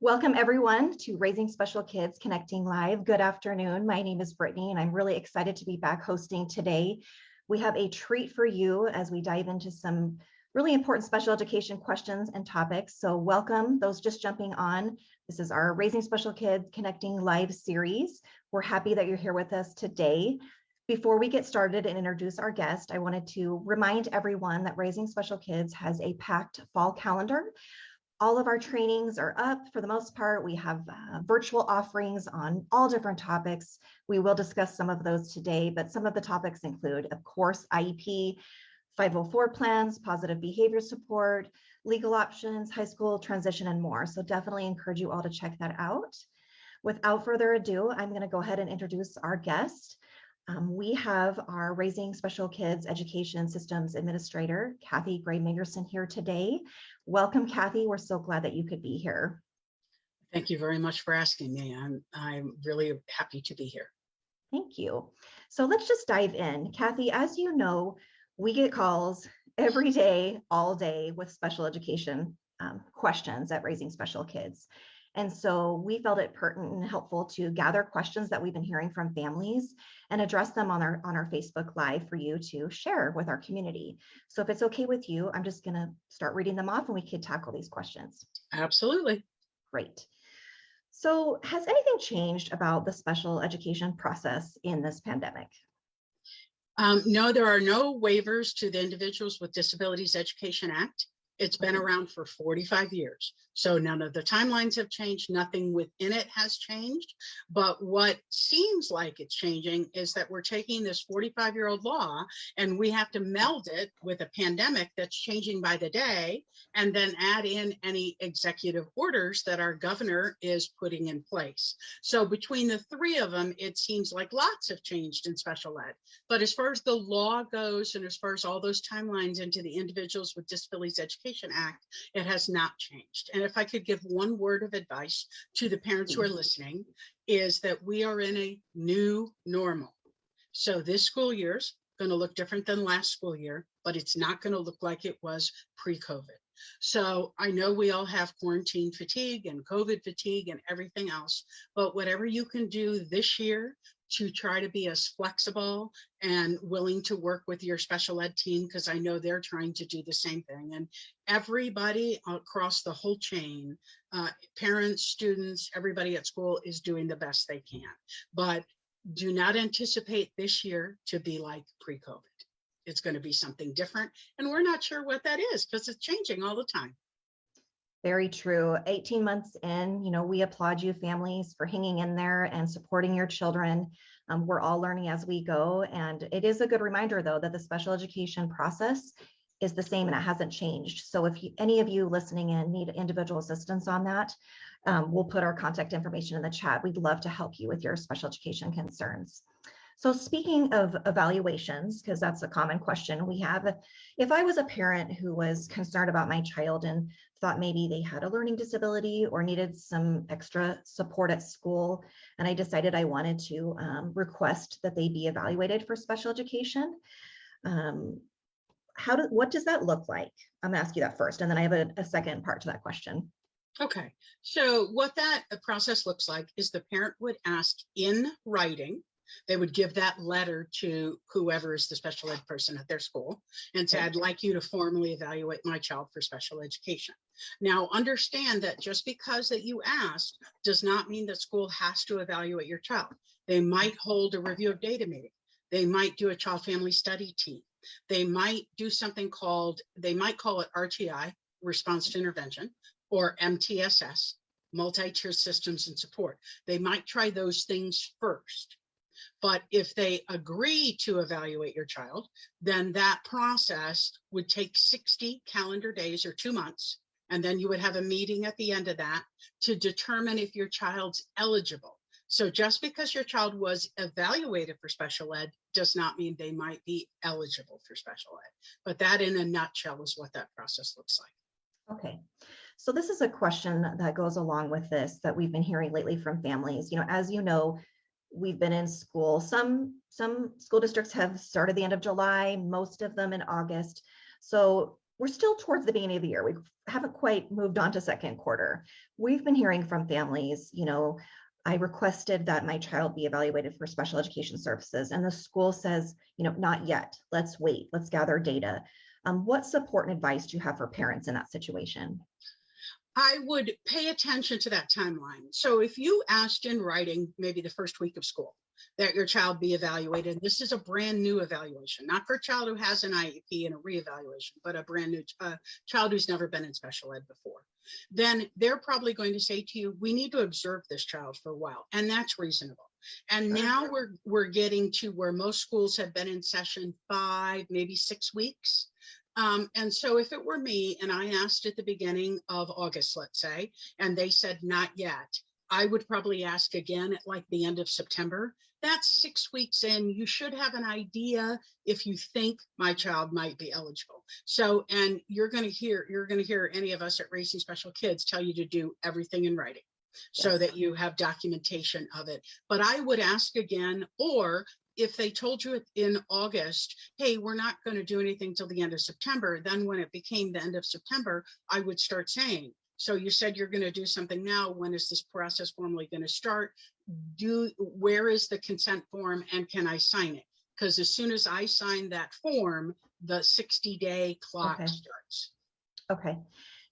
Welcome everyone to Raising Special Kids Connecting Live. Good afternoon. My name is Brittany and I'm really excited to be back hosting today. We have a treat for you as we dive into some really important special education questions and topics. So welcome those just jumping on. This is our Raising Special Kids Connecting Live series. We're happy that you're here with us today. Before we get started and introduce our guest, I wanted to remind everyone that Raising Special Kids has a packed fall calendar. All of our trainings are up for the most part. We have virtual offerings on all different topics. We will discuss some of those today, but some of the topics include, of course, IEP, 504 plans, positive behavior support, legal options, high school transition, and more. So definitely encourage you all to check that out. Without further ado, I'm going to go ahead and introduce our guest. We have our Raising Special Kids Education Systems Administrator, Kathy Gray Mangerson, here today. Welcome, Kathy. We're so glad that you could be here. Thank you very much for asking me. I'm really happy to be here. Thank you. So let's just dive in. Kathy, as you know, we get calls every day, all day with special education questions at Raising Special Kids. And so we felt it pertinent and helpful to gather questions that we've been hearing from families and address them on our Facebook Live for you to share with our community. So if it's okay with you, I'm just going to start reading them off and we could tackle these questions. Absolutely. Great. So has anything changed about the special education process in this pandemic? No, there are no waivers to the Individuals with Disabilities Education Act. It's been around for 45 years. So none of the timelines have changed. Nothing within it has changed. But what seems like it's changing is that we're taking this 45-year-old law and we have to meld it with a pandemic that's changing by the day and then add in any executive orders that our governor is putting in place. So between the three of them, it seems like lots have changed in special ed. But as far as the law goes and as far as all those timelines into the Individuals with Disabilities Education Act, it has not changed. And if I could give one word of advice to the parents who are listening, is that we are in a new normal. So this school year is going to look different than last school year, but it's not going to look like it was pre-COVID. So I know we all have quarantine fatigue and COVID fatigue and everything else, but whatever you can do this year to try to be as flexible and willing to work with your special ed team, because I know they're trying to do the same thing. And everybody across the whole chain, parents, students, everybody at school is doing the best they can. But do not anticipate this year to be like pre-COVID. It's going to be something different. And we're not sure what that is because it's changing all the time. Very true. 18 months in, we applaud you families for hanging in there and supporting your children. We're all learning as we go. And it is a good reminder, though, that the special education process is the same and it hasn't changed. So if any of you listening in need individual assistance on that, we'll put our contact information in the chat. We'd love to help you with your special education concerns. So speaking of evaluations, because that's a common question we have, if I was a parent who was concerned about my child and thought maybe they had a learning disability or needed some extra support at school, and I decided I wanted to request that they be evaluated for special education, what does that look like? I'm gonna ask you that first, and then I have a second part to that question. Okay, so what that process looks like is the parent would ask in writing. They would give that letter to whoever is the special ed person at their school and say, I'd like you to formally evaluate my child for special education. Now, understand that just because that you asked does not mean that school has to evaluate your child. They might hold a review of data meeting. They might do a child family study team. They might do something they might call it RTI, response to intervention, or MTSS, multi-tier systems and support. They might try those things first. But if they agree to evaluate your child, then that process would take 60 calendar days or 2 months. And then you would have a meeting at the end of that to determine if your child's eligible. So just because your child was evaluated for special ed does not mean they might be eligible for special ed. But that in a nutshell is what that process looks like. Okay. So this is a question that goes along with this that we've been hearing lately from families. As you know, we've been in school. Some school districts have started the end of July, most of them in August. So we're still towards the beginning of the year. We haven't quite moved on to second quarter. We've been hearing from families, I requested that my child be evaluated for special education services, and the school says, not yet. Let's wait. Let's gather data. What support and advice do you have for parents in that situation? I would pay attention to that timeline. So if you asked in writing, maybe the first week of school, that your child be evaluated, this is a brand new evaluation, not for a child who has an IEP and a reevaluation, but a brand new child who's never been in special ed before, then they're probably going to say to you, we need to observe this child for a while. And that's reasonable. And now we're getting to where most schools have been in session 5, maybe 6 weeks. And so if it were me and I asked at the beginning of August, let's say, and they said not yet, I would probably ask again at like the end of September. That's 6 weeks in. You should have an idea if you think my child might be eligible. So, and you're going to hear any of us at Raising Special Kids tell you to do everything in writing so that you have documentation of it. But I would ask again, or if they told you in August, hey, we're not going to do anything till the end of September, then when it became the end of September, I would start saying, so you said you're going to do something now. When is this process formally going to start? Where is the consent form and can I sign it? Because as soon as I sign that form, the 60-day clock starts. Okay.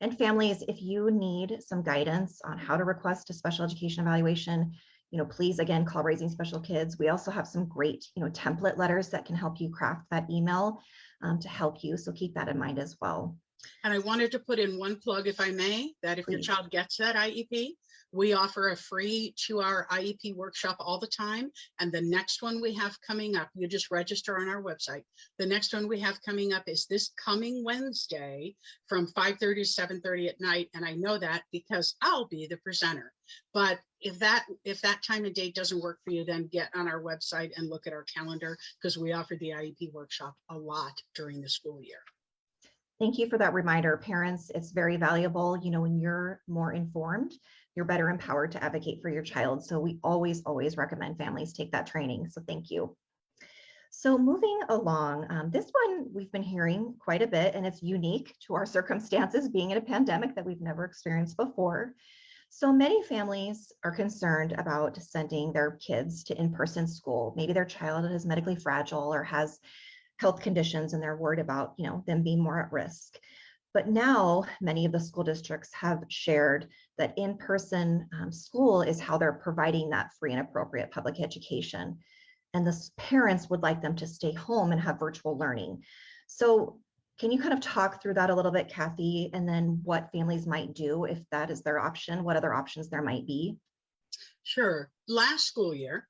And families, if you need some guidance on how to request a special education evaluation, please, again, call Raising Special Kids. We also have some great, template letters that can help you craft that email to help you. So keep that in mind as well. And I wanted to put in one plug, if I may, that if your child gets that IEP, we offer a free 2-hour IEP workshop all the time. And the next one we have coming up, you just register on our website. The next one we have coming up is this coming Wednesday from 5:30 to 7:30 at night. And I know that because I'll be the presenter. But if that time and date doesn't work for you, then get on our website and look at our calendar, because we offer the IEP workshop a lot during the school year. Thank you for that reminder, parents. It's very valuable. When you're more informed, you're better empowered to advocate for your child. So we always recommend families take that training. So thank you. So moving along, this one we've been hearing quite a bit, and it's unique to our circumstances, being in a pandemic that we've never experienced before. So many families are concerned about sending their kids to in-person school. Maybe their child is medically fragile or has health conditions and they're worried about, them being more at risk. But now many of the school districts have shared that in-person school is how they're providing that free and appropriate public education. And the parents would like them to stay home and have virtual learning. So can you kind of talk through that a little bit, Kathy, and then what families might do if that is their option, what other options there might be? Sure. Last school year,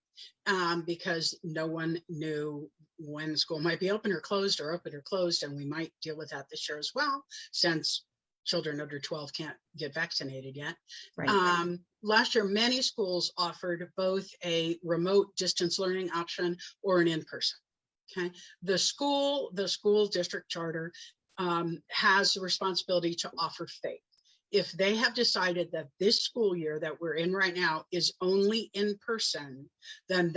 because no one knew when school might be open or closed, and we might deal with that this year as well, since children under 12 can't get vaccinated yet. Right. Last year, many schools offered both a remote distance learning option or an in-person. Okay, the school district charter has the responsibility to offer faith. If they have decided that this school year that we're in right now is only in person, then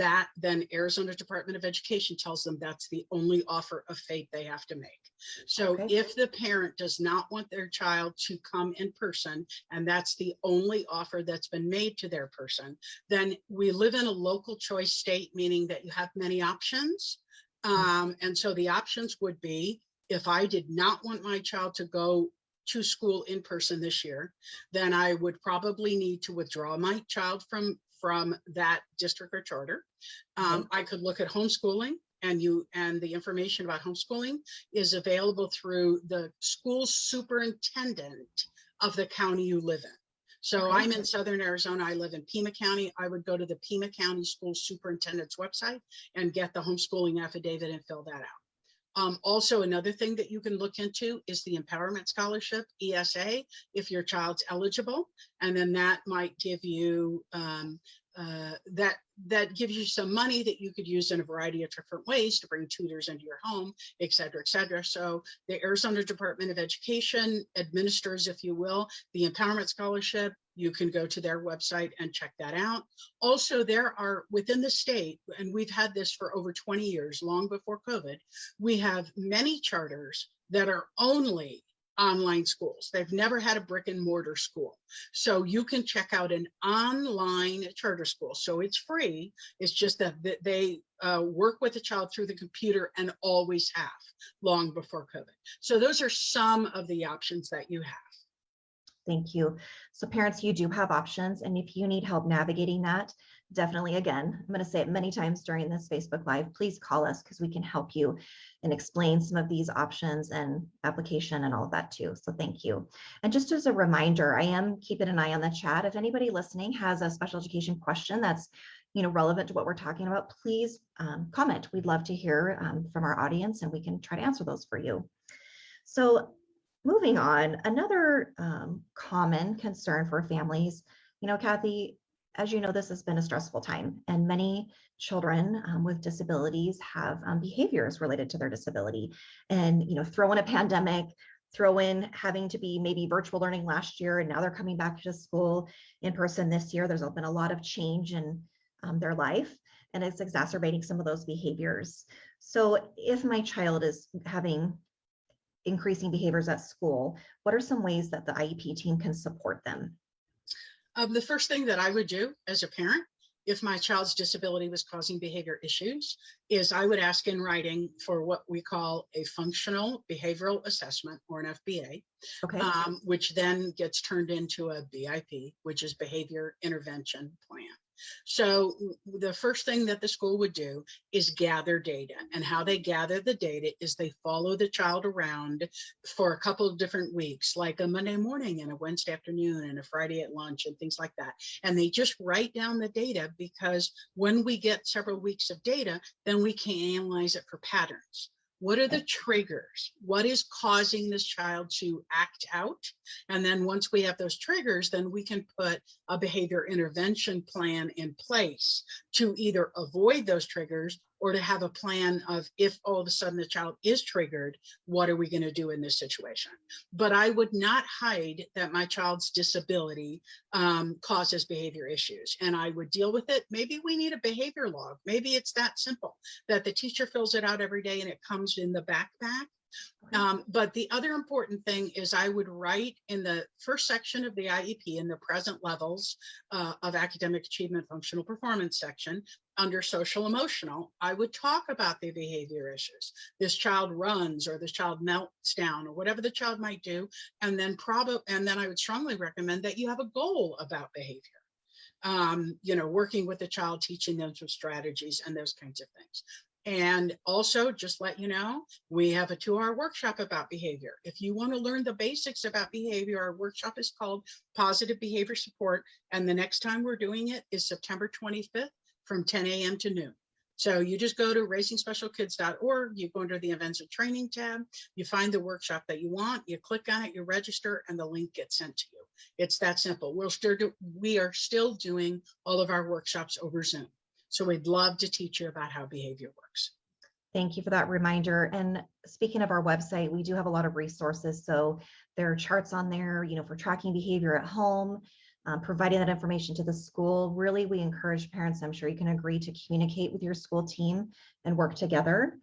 Arizona Department of Education tells them that's the only offer of faith they have to make. So if the parent does not want their child to come in person, and that's the only offer that's been made to their person, then we live in a local choice state, meaning that you have many options. And so the options would be, if I did not want my child to go to school in person this year, then I would probably need to withdraw my child from that district or charter. I could look at homeschooling, and the information about homeschooling is available through the school superintendent of the county you live in. So I'm in Southern Arizona. I live in Pima County. I would go to the Pima County School Superintendent's website and get the homeschooling affidavit and fill that out. Also, another thing that you can look into is the Empowerment Scholarship, ESA, if your child's eligible. And then that might give you that gives you some money that you could use in a variety of different ways to bring tutors into your home, et cetera, et cetera. So the Arizona Department of Education administers, if you will, the Empowerment Scholarship. You can go to their website and check that out. Also, there are within the state, and we've had this for over 20 years, long before COVID, we have many charters that are only online schools. They've never had a brick and mortar school. So you can check out an online charter school. So it's free. It's just that they work with the child through the computer and always have long before COVID. So those are some of the options that you have. Thank you. So parents, you do have options. And if you need help navigating that, definitely, again, I'm going to say it many times during this Facebook Live, please call us because we can help you and explain some of these options and application and all of that too. So thank you. And just as a reminder, I am keeping an eye on the chat. If anybody listening has a special education question that's relevant to what we're talking about, please comment. We'd love to hear from our audience and we can try to answer those for you. So moving on, another common concern for families, Kathy, as you know, this has been a stressful time, and many children with disabilities have behaviors related to their disability. And, throw in a pandemic, throw in having to be maybe virtual learning last year, and now they're coming back to school in person this year. There's been a lot of change in their life, and it's exacerbating some of those behaviors. So if my child is having increasing behaviors at school, what are some ways that the IEP team can support them? The first thing that I would do as a parent, if my child's disability was causing behavior issues, is I would ask in writing for what we call a functional behavioral assessment, or an FBA, Okay. Which then gets turned into a BIP, which is behavior intervention plan. So the first thing that the school would do is gather data, and how they gather the data is they follow the child around for a couple of different weeks, like a Monday morning and a Wednesday afternoon and a Friday at lunch and things like that. And they just write down the data, because when we get several weeks of data, then we can analyze it for patterns. What are the triggers? What is causing this child to act out? And then once we have those triggers, then we can put a behavior intervention plan in place to either avoid those triggers, or to have a plan of, if all of a sudden the child is triggered, what are we going to do in this situation? But I would not hide that my child's disability causes behavior issues, and I would deal with it. Maybe we need a behavior log. Maybe it's that simple that the teacher fills it out every day and it comes in the backpack. But the other important thing is I would write in the first section of the IEP, in the present levels of academic achievement functional performance section, under social emotional, I would talk about the behavior issues. This child runs, or this child melts down, or whatever the child might do. And then I would strongly recommend that you have a goal about behavior. Working with the child, teaching them some strategies and those kinds of things. And also, just let you know, we have a 2-hour workshop about behavior. If you want to learn the basics about behavior, our workshop is called Positive Behavior Support. And the next time we're doing it is September 25th from 10 a.m. to noon. So you just go to raisingspecialkids.org, you go under the events and training tab, you find the workshop that you want, you click on it, you register, and the link gets sent to you. It's that simple. We are still doing all of our workshops over Zoom. So we'd love to teach you about how behavior works. Thank you for that reminder. And speaking of our website, we do have a lot of resources. So there are charts on there, for tracking behavior at home, providing that information to the school. Really, we encourage parents, I'm sure you can agree, to communicate with your school team and work together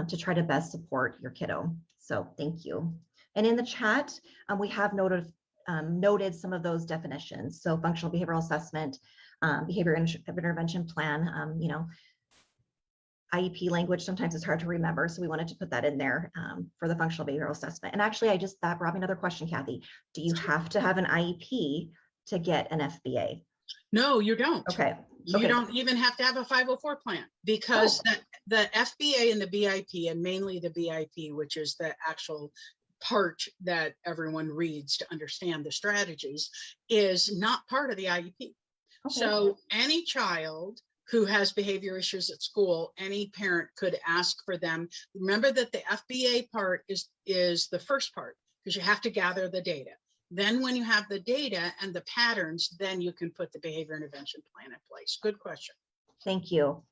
to try to best support your kiddo. So thank you. And in the chat, we have noted some of those definitions. So functional behavioral assessment, behavior intervention plan, IEP language sometimes it's hard to remember, so we wanted to put that in there for the functional behavioral assessment. And actually, that brought me another question, Kathy. Do you have to have an IEP to get an FBA? No, you don't. Okay. You don't even have to have a 504 plan, because the FBA and the BIP, and mainly the BIP, which is the actual part that everyone reads to understand the strategies, is not part of the IEP. Okay. So any child who has behavior issues at school, any parent could ask for them. Remember that the FBA part is the first part, because you have to gather the data. Then when you have the data and the patterns, then you can put the behavior intervention plan in place. Good question. Thank you.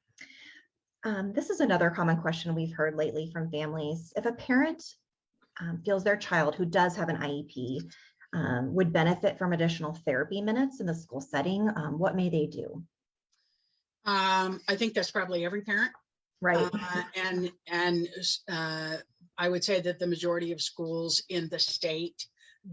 This is another common question we've heard lately from families. If a parent feels their child who does have an IEP would benefit from additional therapy minutes in the school setting, what may they do? I think that's probably every parent. Right. I would say that the majority of schools in the state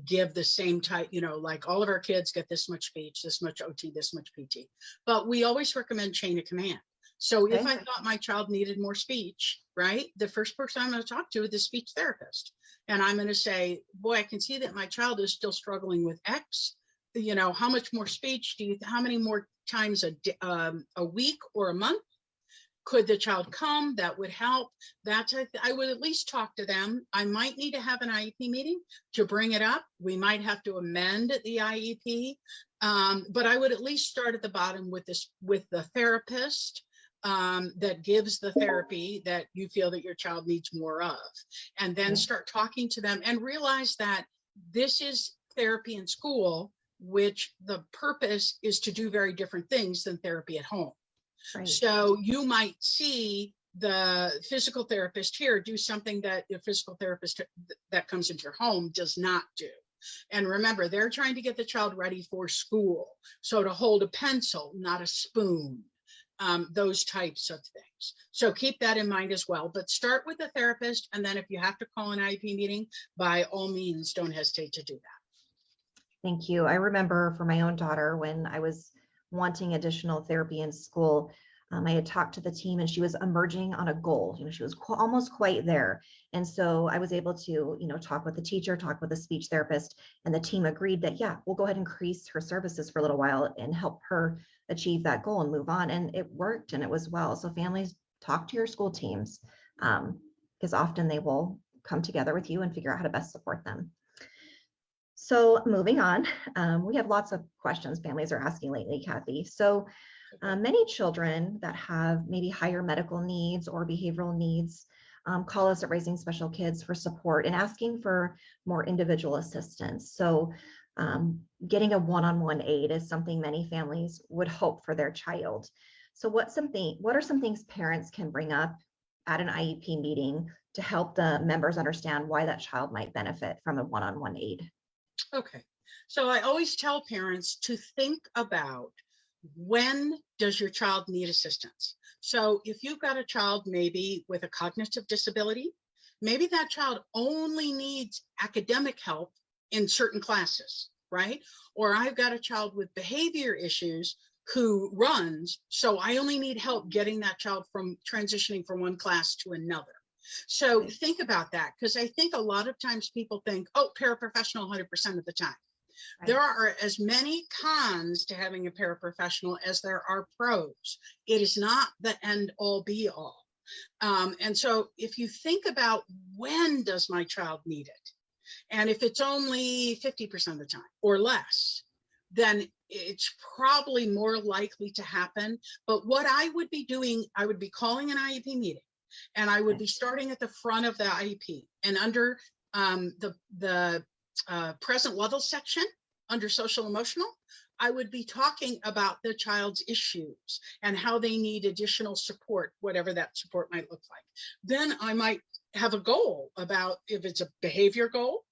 give the same type, like all of our kids get this much speech, this much OT, this much PT. But we always recommend chain of command. So if Okay. I thought my child needed more speech, right, the first person I'm going to talk to is the speech therapist. And I'm going to say, boy, I can see that my child is still struggling with X. How much more speech how many more times a week or a month could the child come? That would help. I would at least talk to them. I might need to have an IEP meeting to bring it up. We might have to amend the IEP, but I would at least start at the bottom with the therapist that gives the therapy that you feel that your child needs more of, and then start talking to them and realize that this is therapy in school, which the purpose is to do very different things than therapy at home. Right. So you might see the physical therapist here do something that the physical therapist that comes into your home does not do. And remember, they're trying to get the child ready for school. So to hold a pencil, not a spoon, those types of things. So keep that in mind as well. But start with the therapist. And then if you have to call an IEP meeting, by all means, don't hesitate to do that. Thank you. I remember for my own daughter, when I was wanting additional therapy in school, I had talked to the team and she was emerging on a goal. She was almost quite there. And so I was able to, talk with the teacher, talk with the speech therapist, and the team agreed that, yeah, we'll go ahead and increase her services for a little while and help her achieve that goal and move on. And it worked and it was well. So families, talk to your school teams, because often they will come together with you and figure out how to best support them. So moving on, we have lots of questions families are asking lately, Kathy. So many children that have maybe higher medical needs or behavioral needs call us at Raising Special Kids for support and asking for more individual assistance. So getting a one-on-one aid is something many families would hope for their child. So what are some things parents can bring up at an IEP meeting to help the members understand why that child might benefit from a one-on-one aid? Okay, so I always tell parents to think about, when does your child need assistance? So if you've got a child maybe with a cognitive disability, maybe that child only needs academic help in certain classes, right? Or I've got a child with behavior issues who runs, so I only need help getting that child from transitioning from one class to another. So think about that, because I think a lot of times people think, oh, paraprofessional 100% of the time. Right. There are as many cons to having a paraprofessional as there are pros. It is not the end all be all. And so if you think about, when does my child need it? And if it's only 50% of the time or less, then it's probably more likely to happen. But what I would be doing, I would be calling an IEP meeting. And I would be starting at the front of the IEP, and under the present level section, under social emotional, I would be talking about the child's issues and how they need additional support, whatever that support might look like. Then I might have a goal about, if it's a behavior goal,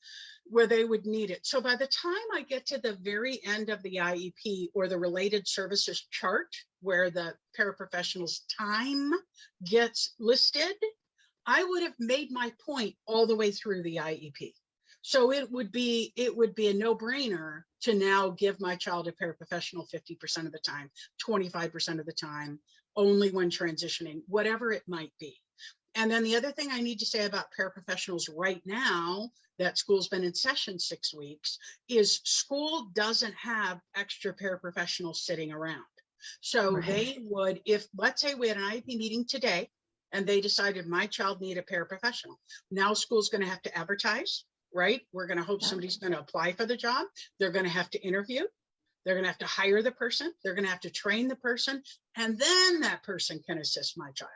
where they would need it. So by the time I get to the very end of the IEP or the related services chart, where the paraprofessional's time gets listed, I would have made my point all the way through the IEP. So it would be a no-brainer to now give my child a paraprofessional 50% of the time, 25% of the time, only when transitioning, whatever it might be. And then the other thing I need to say about paraprofessionals right now, that school's been in session 6 weeks, is school doesn't have extra paraprofessionals sitting around. So they would, if, let's say we had an IEP meeting today and they decided my child needed a paraprofessional, now school's going to have to advertise, right? We're going to hope somebody's going to apply for the job. They're going to have to interview. They're going to have to hire the person. They're going to have to train the person. And then that person can assist my child.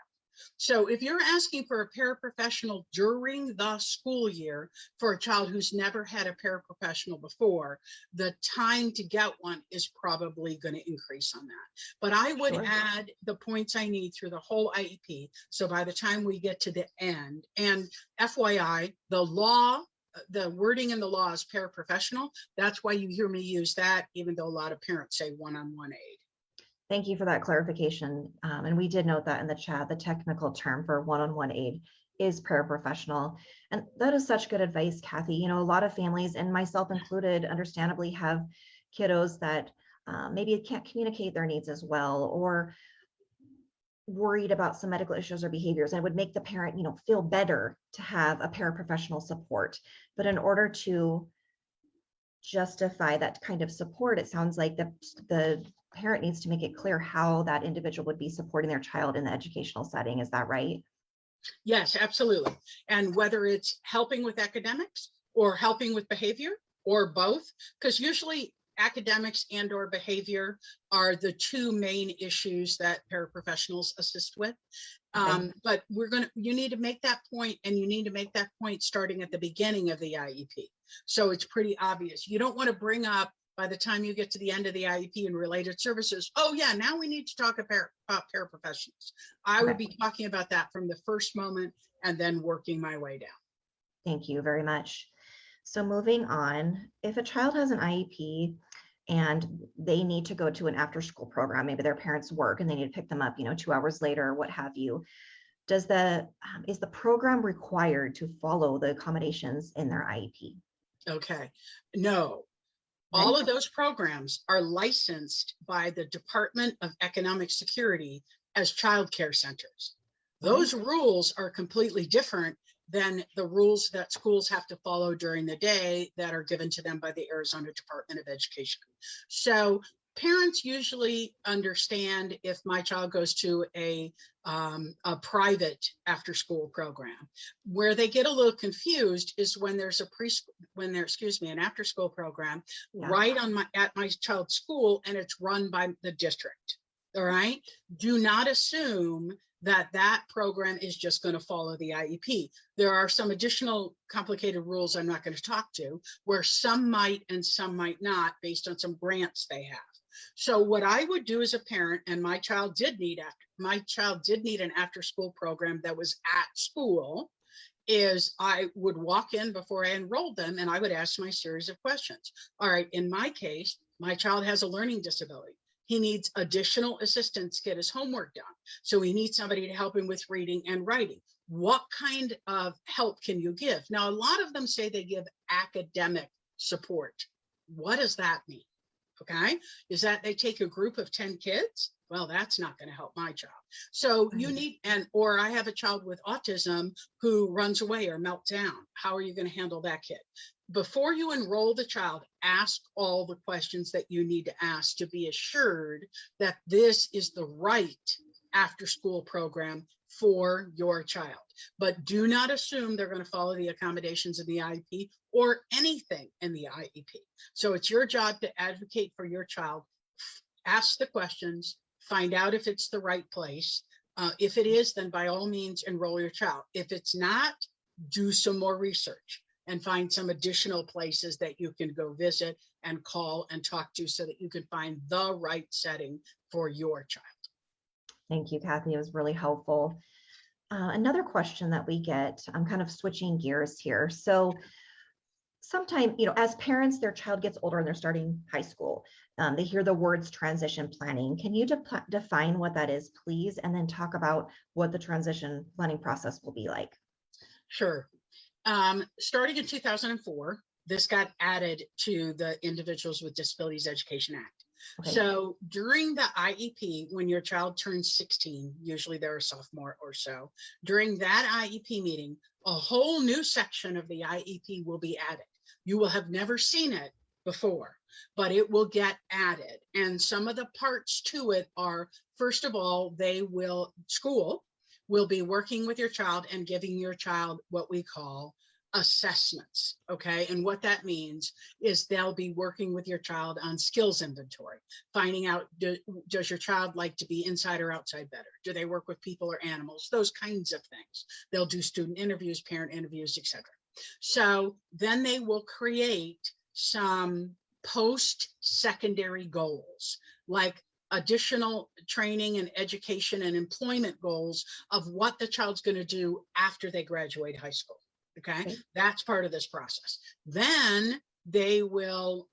So if you're asking for a paraprofessional during the school year for a child who's never had a paraprofessional before, the time to get one is probably going to increase on that. But I would add the points I need through the whole IEP. So by the time we get to the end, and FYI, the law, the wording in the law is paraprofessional. That's why you hear me use that, even though a lot of parents say one-on-one aid. Thank you for that clarification. And we did note that in the chat, the technical term for one-on-one aid is paraprofessional. And that is such good advice, Kathy. You know, a lot of families, and myself included, understandably have kiddos that maybe can't communicate their needs as well, or worried about some medical issues or behaviors, and it would make the parent, you know, feel better to have a paraprofessional support. But in order to justify that kind of support, it sounds like the parent needs to make it clear how that individual would be supporting their child in the educational setting. Is that right? Yes, absolutely. And whether it's helping with academics or helping with behavior or both, because usually academics and or behavior are the two main issues that paraprofessionals assist with. Okay. But you need to make that point, and you need to make that point starting at the beginning of the IEP. So it's pretty obvious. You don't want to bring up by the time you get to the end of the IEP and related services, oh yeah, now we need to talk about paraprofessionals. I would be talking about that from the first moment and then working my way down. Thank you very much. So moving on, if a child has an IEP and they need to go to an after school program, maybe their parents work and they need to pick them up, you know, 2 hours later, what have you, is the program required to follow the accommodations in their IEP? Okay, no. All of those programs are licensed by the Department of Economic Security as child care centers. Those rules are completely different than the rules that schools have to follow during the day that are given to them by the Arizona Department of Education. So parents usually understand if my child goes to a private after school program. Where they get a little confused is when there's an after school program right at my child's school, and it's run by the district. All right. Do not assume that program is just going to follow the IEP. There are some additional complicated rules I'm not going to talk to, where some might and some might not, based on some grants they have. So what I would do as a parent, and my child did need an after school program that was at school, is I would walk in before I enrolled them and I would ask my series of questions. All right, in my case, my child has a learning disability. He needs additional assistance to get his homework done. So he needs somebody to help him with reading and writing. What kind of help can you give? Now, a lot of them say they give academic support. What does that mean? Okay, is that they take a group of 10 kids? Well, that's not going to help my child. So you need, or I have a child with autism who runs away or melts down. How are you going to handle that kid? Before you enroll the child, ask all the questions that you need to ask to be assured that this is the right after school program for your child. But do not assume they're going to follow the accommodations in the IEP or anything in the IEP. So it's your job to advocate for your child. Ask the questions, find out if it's the right place. If it is, then by all means enroll your child. If it's not, do some more research and find some additional places that you can go visit and call and talk to so that you can find the right setting for your child. Thank you, Kathy. It was really helpful. Another question that we get, I'm kind of switching gears here. So sometimes, you know, as parents, their child gets older and they're starting high school. They hear the words transition planning. Can you define what that is, please? And then talk about what the transition planning process will be like. Sure. Starting in 2004, this got added to the Individuals with Disabilities Education Act. Okay. So during the IEP, when your child turns 16, usually they're a sophomore or so, during that IEP meeting, a whole new section of the IEP will be added. You will have never seen it before, but it will get added. And some of the parts to it are, first of all, school will be working with your child and giving your child what we call assessments. Okay. And what that means is they'll be working with your child on skills inventory, finding out, does your child like to be inside or outside better? Do they work with people or animals? Those kinds of things. They'll do student interviews, parent interviews, etc. So then they will create some post-secondary goals, like additional training and education and employment goals of what the child's going to do after they graduate high school. Okay, that's part of this process. Then they will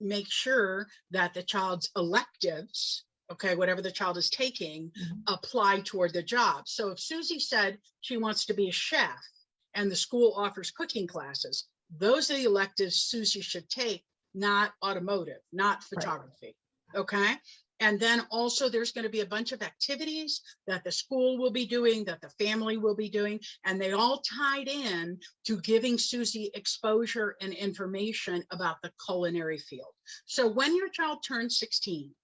make sure that the child's electives okay, whatever the child is taking, Mhm. apply toward the job. So if Susie said she wants to be a chef and the school offers cooking classes, those are the electives Susie should take, not automotive, not Right. photography. Okay. And then also there's going to be a bunch of activities that the school will be doing, that the family will be doing, and they all tied in to giving Susie exposure and information about the culinary field. So when your child turns 16,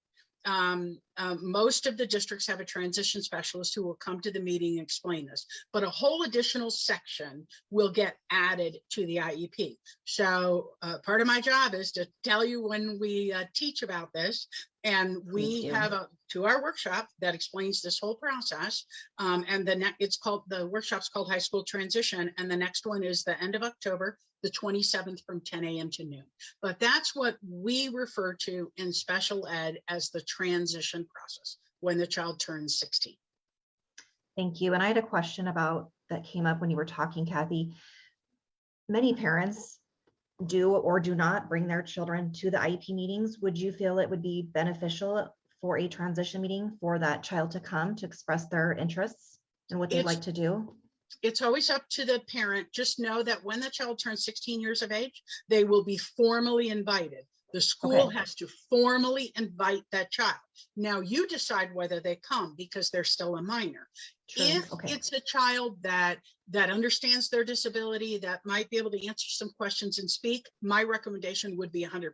most of the districts have a transition specialist who will come to the meeting and explain this, but a whole additional section will get added to the IEP. So part of my job is to tell you when we teach about this, and we have a 2-hour workshop that explains this whole process. And the workshop's called High School Transition, and the next one is the end of October, the 27th, from 10 a.m. to noon. But that's what we refer to in special ed as the transition process when the child turns 16. Thank you. And I had a question about that came up when you were talking, Kathy. Many parents do or do not bring their children to the IEP meetings. Would you feel it would be beneficial for a transition meeting for that child to come to express their interests and what they'd like to do? It's always up to the parent. Just know that when the child turns 16 years of age, they will be formally invited. The school has to formally invite that child. Now you decide whether they come because they're still a minor. True. If it's a child that understands their disability, that might be able to answer some questions and speak, my recommendation would be 100%.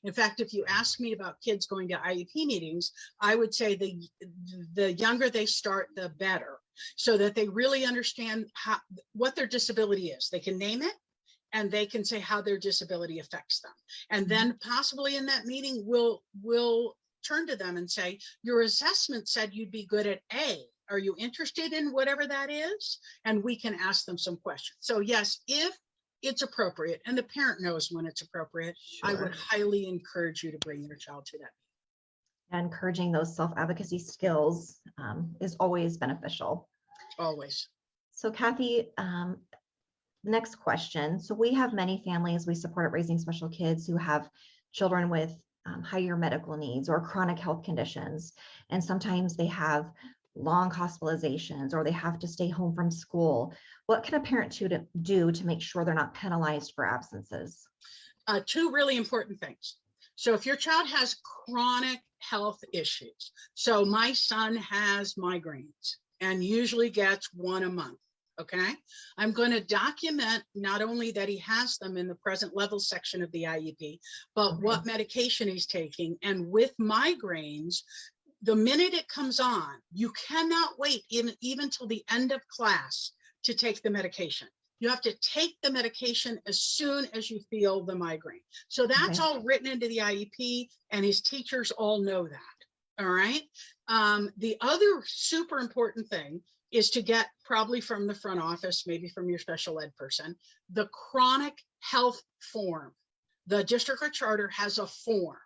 In fact, if you ask me about kids going to IEP meetings, I would say the younger they start, the better, so that they really understand what their disability is. They can name it, and they can say how their disability affects them. And then possibly in that meeting, we'll turn to them and say, your assessment said you'd be good at A. Are you interested in whatever that is? And we can ask them some questions. So yes, if it's appropriate and the parent knows when it's appropriate, I would highly encourage you to bring your child to that. Encouraging those self-advocacy skills is always beneficial. Always. So Kathy, next question. So we have many families we support at Raising Special Kids who have children with higher medical needs or chronic health conditions. And sometimes they have long hospitalizations or they have to stay home from school. What can a parent do to make sure they're not penalized for absences? 2 really important things. So if your child has chronic health issues, so my son has migraines and usually gets 1 a month. Okay, I'm going to document not only that he has them in the present level section of the IEP, but what medication he's taking. And with migraines, the minute it comes on, you cannot wait even till the end of class to take the medication. You have to take the medication as soon as you feel the migraine. So that's all written into the IEP, and his teachers all know that. All right. The other super important thing is to get, probably from the front office, maybe from your special ed person, the chronic health form. The district or charter has a form.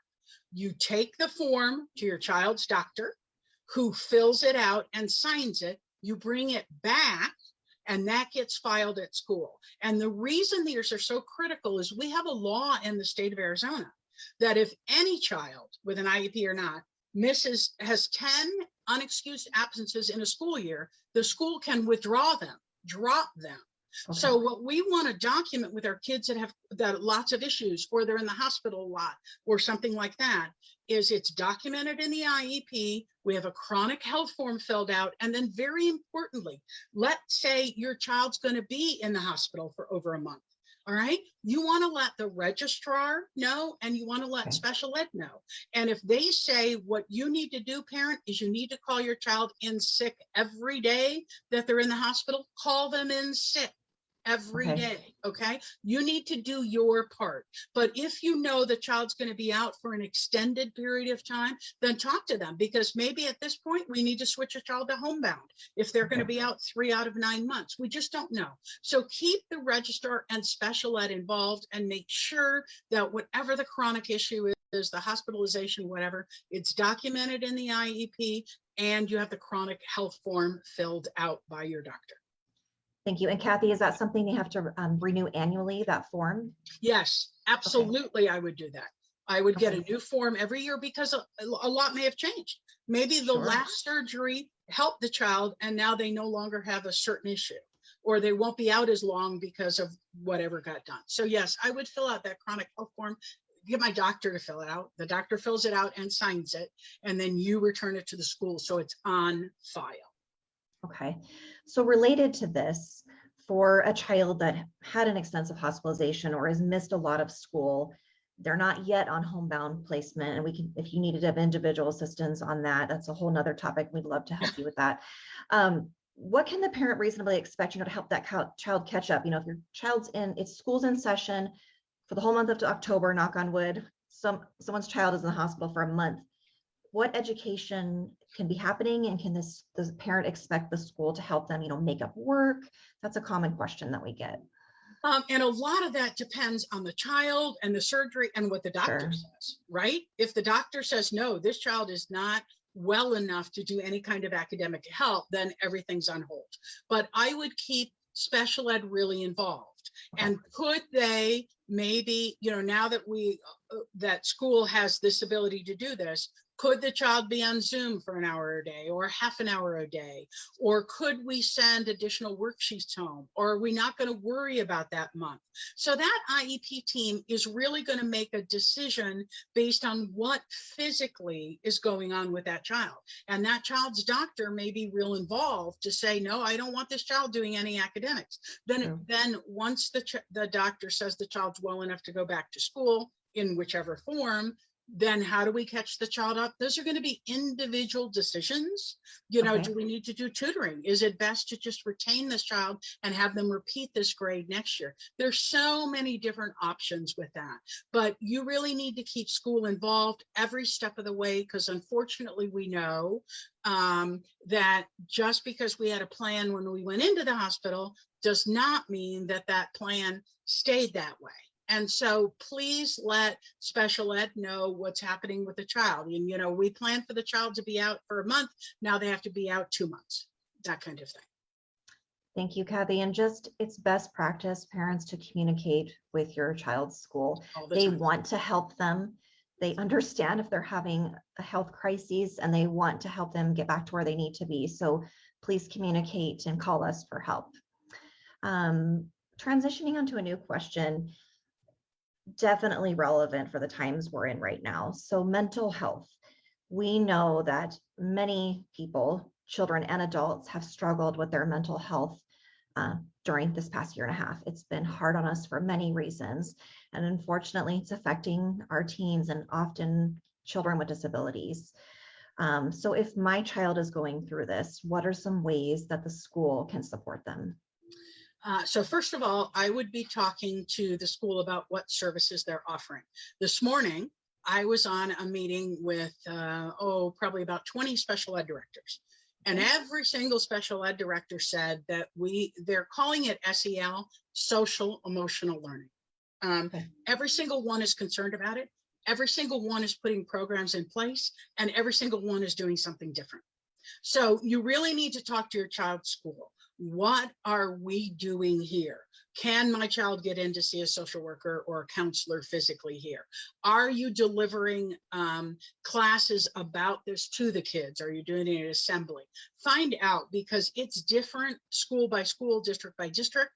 You take the form to your child's doctor, who fills it out and signs it. You bring it back, and that gets filed at school. And the reason these are so critical is we have a law in the state of Arizona that if any child with an IEP or not has 10 unexcused absences in a school year, the school can withdraw them, drop them. So what we want to document with our kids that have lots of issues, or they're in the hospital a lot, or something like that, is it's documented in the IEP. We have a chronic health form filled out. And then very importantly, let's say your child's going to be in the hospital for over a month. All right. You want to let the registrar know, and you want to let special ed know. And if they say what you need to do, parent, is you need to call your child in sick every day that they're in the hospital, call them in sick every day. Okay. You need to do your part. But if you know the child's going to be out for an extended period of time, then talk to them, because maybe at this point we need to switch a child to homebound if they're going to be out 3 out of 9 months. We just don't know. So keep the registrar and special ed involved, and make sure that whatever the chronic issue is, the hospitalization, whatever, it's documented in the IEP, and you have the chronic health form filled out by your doctor. Thank you. And Kathy, is that something they have to renew annually, that form? Yes, absolutely. I would do that. I would get Okay. a new form every year because a lot may have changed. Maybe the Sure. last surgery helped the child and now they no longer have a certain issue, or they won't be out as long because of whatever got done. So yes, I would fill out that chronic health form, get my doctor to fill it out. The doctor fills it out and signs it, and then you return it to the school so it's on file. Okay. So related to this, for a child that had an extensive hospitalization or has missed a lot of school, they're not yet on homebound placement. And we can, if you needed to have individual assistance on that, that's a whole nother topic. We'd love to help you with that. What can the parent reasonably expect, to help that child catch up? If your child's it's school's in session for the whole month of October, knock on wood, someone's child is in the hospital for a month. What education can be happening, and can does the parent expect the school to help them, make up work? That's a common question that we get. And a lot of that depends on the child and the surgery and what the doctor says, right? If the doctor says, no, this child is not well enough to do any kind of academic help, then everything's on hold. But I would keep special ed really involved. Okay. And could they maybe, now that that school has this ability to do this, could the child be on Zoom for an hour a day or half an hour a day? Or could we send additional worksheets home? Or are we not going to worry about that month? So that IEP team is really going to make a decision based on what physically is going on with that child. And that child's doctor may be real involved to say, no, I don't want this child doing any academics. Then once the doctor says the child's well enough to go back to school in whichever form, then how do we catch the child up? Those are going to be individual decisions. Okay. Do we need to do tutoring? Is it best to just retain this child and have them repeat this grade next year? There's so many different options with that, but you really need to keep school involved every step of the way, because unfortunately we know that just because we had a plan when we went into the hospital does not mean that that plan stayed that way. And so please let special ed know what's happening with the child. And, we plan for the child to be out for a month. Now they have to be out 2 months, that kind of thing. Thank you, Kathy. And it's best practice, parents, to communicate with your child's school. They want to help them. They understand if they're having a health crisis, and they want to help them get back to where they need to be. So please communicate and call us for help. Transitioning onto a new question, definitely relevant for the times we're in right now. So mental health. We know that many people, children and adults, have struggled with their mental health during this past year and a half. It's been hard on us for many reasons. And unfortunately, it's affecting our teens and often children with disabilities. So if my child is going through this, what are some ways that the school can support them? So first of all, I would be talking to the school about what services they're offering. This morning, I was on a meeting with, probably about 20 special ed directors. And every single special ed director said that they're calling it SEL, social emotional learning. Every single one is concerned about it. Every single one is putting programs in place, and every single one is doing something different. So you really need to talk to your child's school. What are we doing here? Can my child get in to see a social worker or a counselor physically here? Are you delivering classes about this to the kids? Are you doing it at assembly? Find out, because it's different school by school, district by district.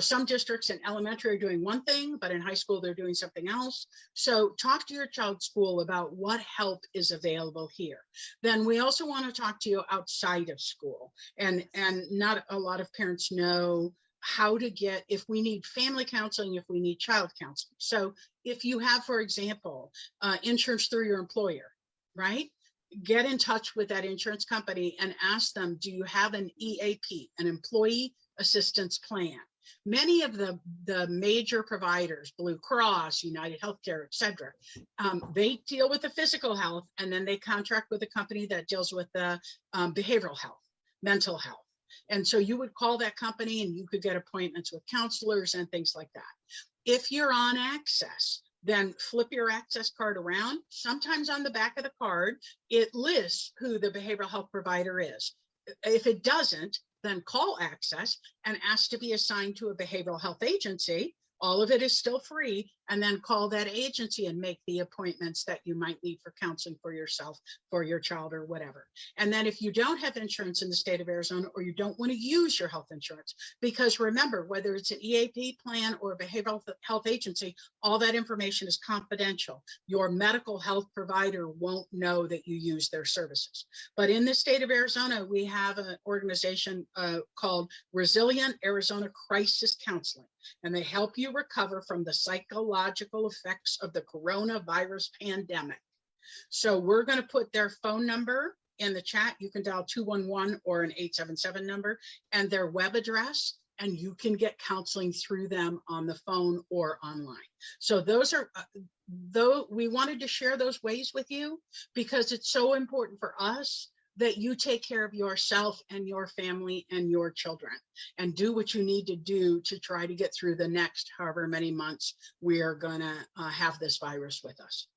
Some districts in elementary are doing one thing, but in high school, they're doing something else. So talk to your child's school about what help is available here. Then we also want to talk to you outside of school. And not a lot of parents know how to get, if we need family counseling, if we need child counseling. So if you have, for example, insurance through your employer, right? Get in touch with that insurance company and ask them, do you have an EAP, an employee assistance plan? Many of the major providers, Blue Cross, United Healthcare, et cetera, they deal with the physical health, and then they contract with a company that deals with the behavioral health, mental health. And so you would call that company and you could get appointments with counselors and things like that. If you're on Access, then flip your Access card around. Sometimes on the back of the card, it lists who the behavioral health provider is. If it doesn't, then call Access and ask to be assigned to a behavioral health agency. All of it is still free, and then call that agency and make the appointments that you might need for counseling for yourself, for your child, or whatever. And then if you don't have insurance in the state of Arizona, or you don't want to use your health insurance, because remember, whether it's an EAP plan or a behavioral health agency, all that information is confidential. Your medical health provider won't know that you use their services. But in the state of Arizona, we have an organization called Resilient Arizona Crisis Counseling, and they help you recover from the psychological effects of the coronavirus pandemic. So we're going to put their phone number in the chat. You can dial 211 or an 877 number, and their web address, and you can get counseling through them on the phone or online. So those are, though we wanted to share those ways with you because it's so important for us that you take care of yourself and your family and your children, and do what you need to do to try to get through the next however many months we are going to have this virus with us.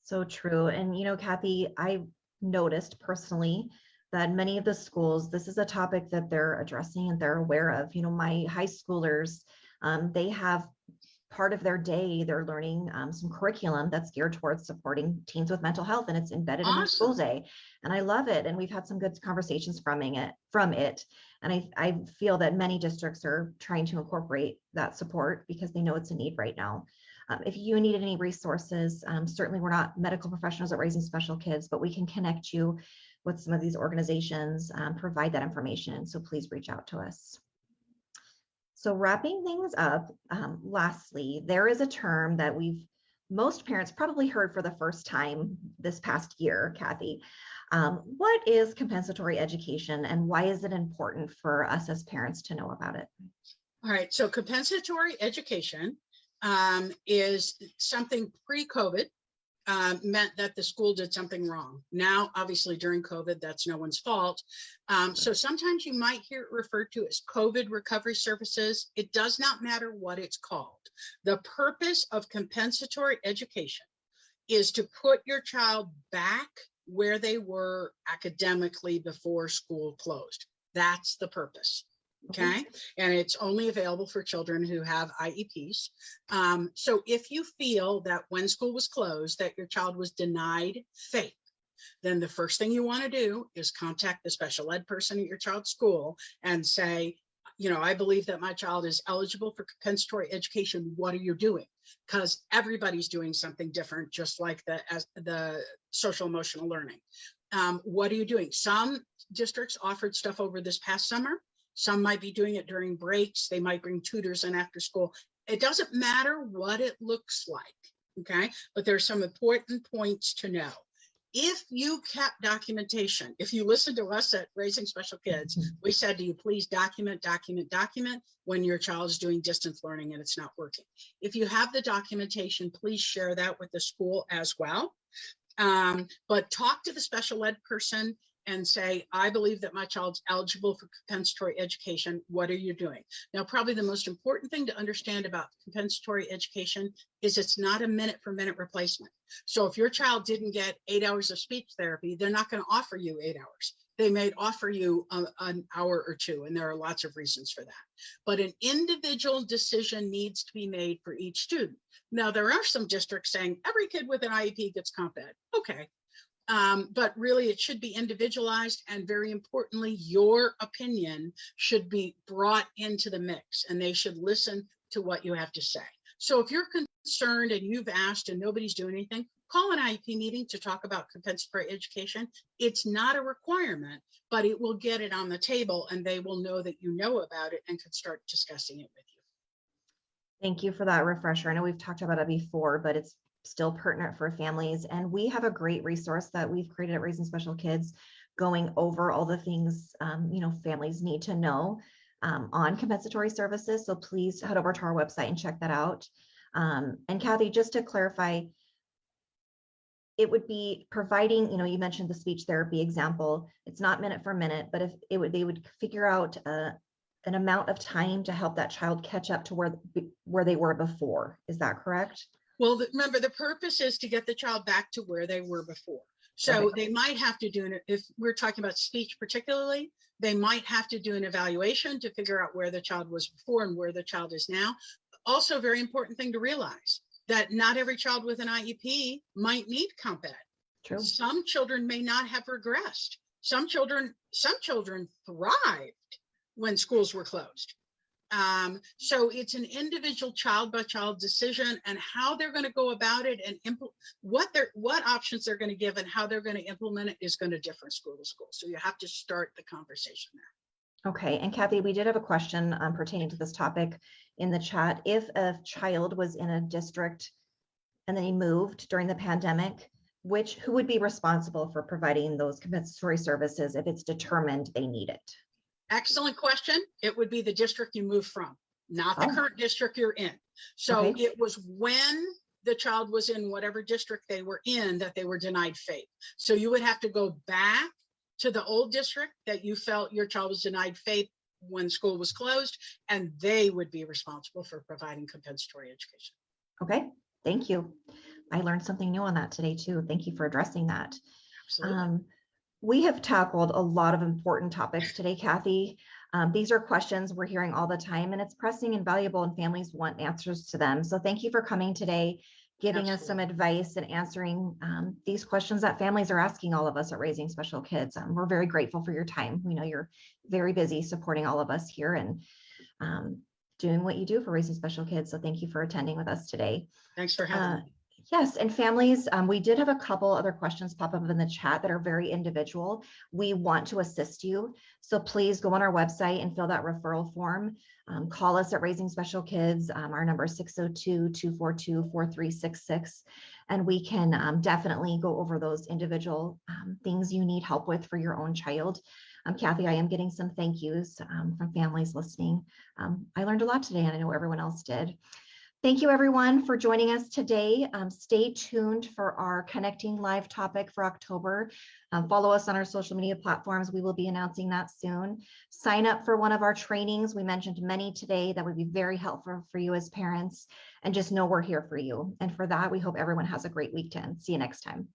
So true. And, you know, Kathy, I noticed personally that many of the schools, this is a topic that they're addressing and they're aware of. You know, my high schoolers, they have part of their day, they're learning some curriculum that's geared towards supporting teens with mental health, and it's embedded in their school day. And I love it. And we've had some good conversations from it. And I feel that many districts are trying to incorporate that support because they know it's a need right now. If you need any resources, certainly we're not medical professionals at Raising Special Kids, but we can connect you with some of these organizations, provide that information. So please reach out to us. So wrapping things up, lastly, there is a term that most parents probably heard for the first time this past year, Kathy. What is compensatory education and why is it important for us as parents to know about it? All right, so compensatory education is something pre-COVID meant that the school did something wrong. Now, obviously during COVID, that's no one's fault. So sometimes you might hear it referred to as COVID recovery services. It does not matter what it's called. The purpose of compensatory education is to put your child back where they were academically before school closed. That's the purpose. Okay. And it's only available for children who have IEPs. So if you feel that when school was closed, that your child was denied FAPE, then the first thing you want to do is contact the special ed person at your child's school and say, you know, I believe that my child is eligible for compensatory education. What are you doing? Because everybody's doing something different, just like the social emotional learning. What are you doing? Some districts offered stuff over this past summer. Some might be doing it during breaks. They might bring tutors in after school. It doesn't matter what it looks like, okay? But there's some important points to know. If you kept documentation, if you listen to us at Raising Special Kids, we said to you, please document when your child is doing distance learning and it's not working. If you have the documentation, please share that with the school as well. But talk to the special ed person and say, I believe that my child's eligible for compensatory education. What are you doing? Now, probably the most important thing to understand about compensatory education is it's not a minute for minute replacement. So if your child didn't get 8 hours of speech therapy, they're not going to offer you 8 hours. They may offer you an hour or two, and there are lots of reasons for that. But an individual decision needs to be made for each student. Now, there are some districts saying every kid with an IEP gets comp ed. Okay. But really it should be individualized, and very importantly, your opinion should be brought into the mix and they should listen to what you have to say. So if you're concerned and you've asked and nobody's doing anything, call an IEP meeting to talk about compensatory education. It's not a requirement, but it will get it on the table and they will know that you know about it and can start discussing it with you. Thank you for that refresher. I know we've talked about it before, but it's still pertinent for families. And we have a great resource that we've created at Raising Special Kids going over all the things, families need to know on compensatory services. So please head over to our website and check that out. And Kathy, just to clarify, it would be providing, you mentioned the speech therapy example. It's not minute for minute, but if they would figure out an amount of time to help that child catch up to where they were before. Is that correct? Well, remember, the purpose is to get the child back to where they were before. So okay. They might have to do it. If we're talking about speech particularly, they might have to do an evaluation to figure out where the child was before and where the child is now. Also, very important thing to realize that not every child with an IEP might need comp ed. True. Some children may not have regressed. Some children thrived when schools were closed. So it's an individual child by child decision, and how they're going to go about it and what options they're going to give and how they're going to implement it is going to differ school to school. So you have to start the conversation there. Okay, and Kathy, we did have a question pertaining to this topic in the chat. If a child was in a district and then he moved during the pandemic, who would be responsible for providing those compensatory services if it's determined they need it? Excellent question. It would be the district you moved from, not the current district you're in. So it was when the child was in whatever district they were in that they were denied FAPE. So you would have to go back to the old district that you felt your child was denied FAPE when school was closed, and they would be responsible for providing compensatory education. Okay, thank you. I learned something new on that today too. Thank you for addressing that. Absolutely. We have tackled a lot of important topics today, Kathy. These are questions we're hearing all the time, and it's pressing and valuable, and families want answers to them. So thank you for coming today, giving us some advice and answering these questions that families are asking all of us at Raising Special Kids. We're very grateful for your time. We know you're very busy supporting all of us here and doing what you do for Raising Special Kids. So thank you for attending with us today. Thanks for having me. Yes, and families, we did have a couple other questions pop up in the chat that are very individual. We want to assist you. So please go on our website and fill that referral form. Call us at Raising Special Kids. Our number is 602-242-4366. And we can definitely go over those individual things you need help with for your own child. Kathy, I am getting some thank yous from families listening. I learned a lot today, and I know everyone else did. Thank you, everyone, for joining us today. Stay tuned for our Connecting Live topic for October. Follow us on our social media platforms. We will be announcing that soon. Sign up for one of our trainings. We mentioned many today that would be very helpful for you as parents. And just know we're here for you. And for that, we hope everyone has a great weekend. See you next time.